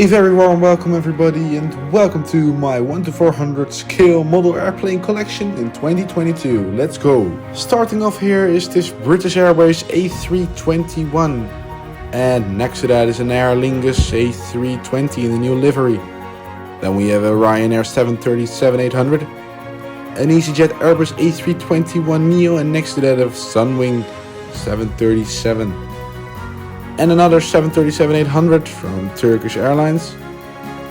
A very warm welcome everybody and welcome to my 1 to 400 scale model airplane collection in 2022. Let's go! Starting off here is this British Airways A321 and next to that is an Aer Lingus A320 in the new livery. Then we have a Ryanair 737-800, an EasyJet Airbus A321neo and next to that a Sunwing 737. And another 737-800 from Turkish Airlines,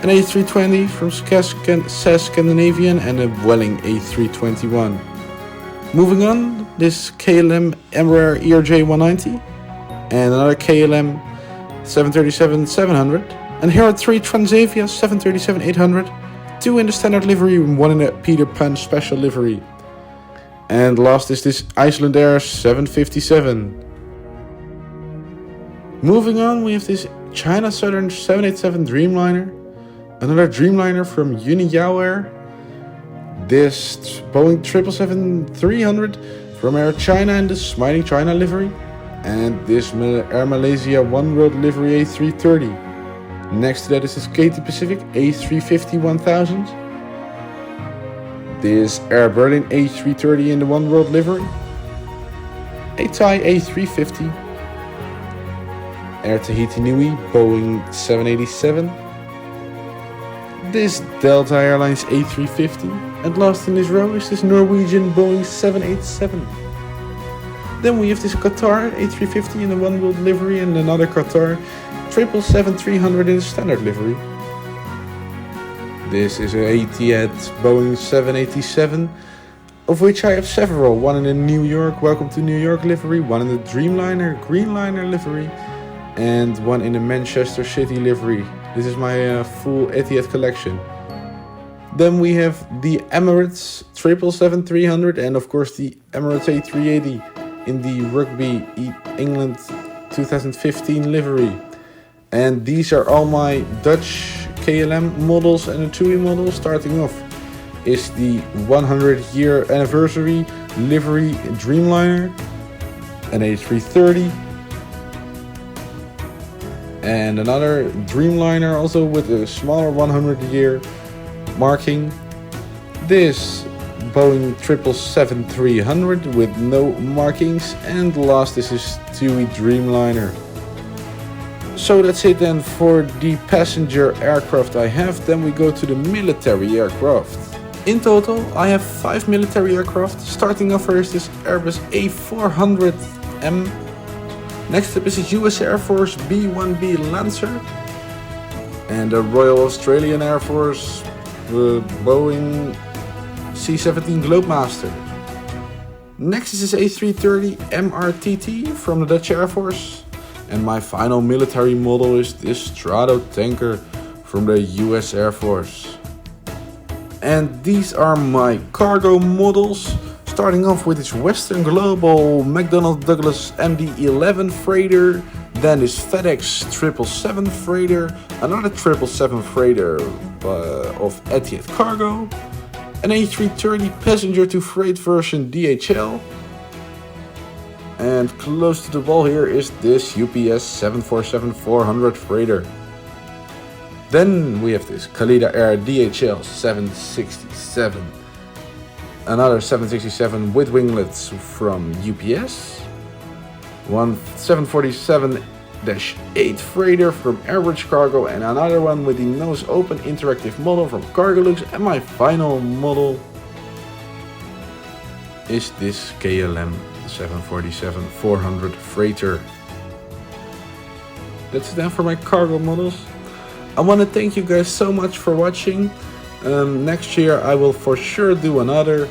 an A320 from SAS Scandinavian and a Welling A321. Moving on, this KLM Embraer ERJ190 and another KLM 737-700. And here are three Transavia 737-800, two in the standard livery and one in the Peter Pan special livery. And last is this Icelandair 757. Moving on, we have this China Southern 787 Dreamliner, another Dreamliner from Uniao Air, this Boeing 777-300 from Air China in the Smiling China livery, and this Air Malaysia One World livery A330. Next to that is this Cathay Pacific A350-1000, this Air Berlin A330 in the One World livery, a Thai A350, Air Tahiti Nui Boeing 787, this Delta Airlines A350, and last in this row is this Norwegian Boeing 787. Then we have this Qatar A350 in the One World livery and another Qatar 777-300 in the standard livery. This is an Etihad Boeing 787, of which I have several, one in the New York Welcome to New York livery, one in the Dreamliner Greenliner livery, and one in the Manchester City livery. This is my full Etihad collection. Then we have the Emirates 777-300 and of course the Emirates A380 in the Rugby England 2015 livery. And these are all my Dutch KLM models and the TUI model. Starting off is the 100-year anniversary livery Dreamliner, an A330, and another Dreamliner also with a smaller 100-year marking. This Boeing 777-300 with no markings, and last is this TUI Dreamliner. So that's it then for the passenger aircraft I have. Then we go to the military aircraft. In total I have 5 military aircraft. Starting off first is Airbus A400M. Next up is the US Air Force B-1B Lancer and the Royal Australian Air Force Boeing C-17 Globemaster. Next is this A330 MRTT from the Dutch Air Force, and my final military model is this Strado tanker from the US Air Force. And these are my cargo models. Starting off with this Western Global McDonnell Douglas MD-11 freighter, then this FedEx 777 freighter, another 777 freighter of Etihad Cargo, an A330 passenger to freight version DHL, and close to the wall here is this UPS 747-400 freighter. Then we have this Khalida Air DHL 767. Another 767 with winglets from UPS, one 747-8 freighter from Airbridge Cargo, and another one with the nose open interactive model from Cargolux. And my final model is this KLM 747-400 freighter. That's it then for my cargo models. I want to thank you guys so much for watching. Next year I will for sure do another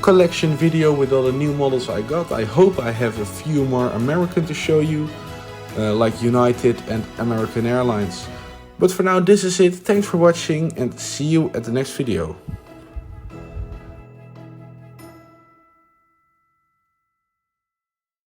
collection video with all the new models I got. I hope I have a few more American to show you, like United and American Airlines. But for now this is it. Thanks for watching and see you at the next video.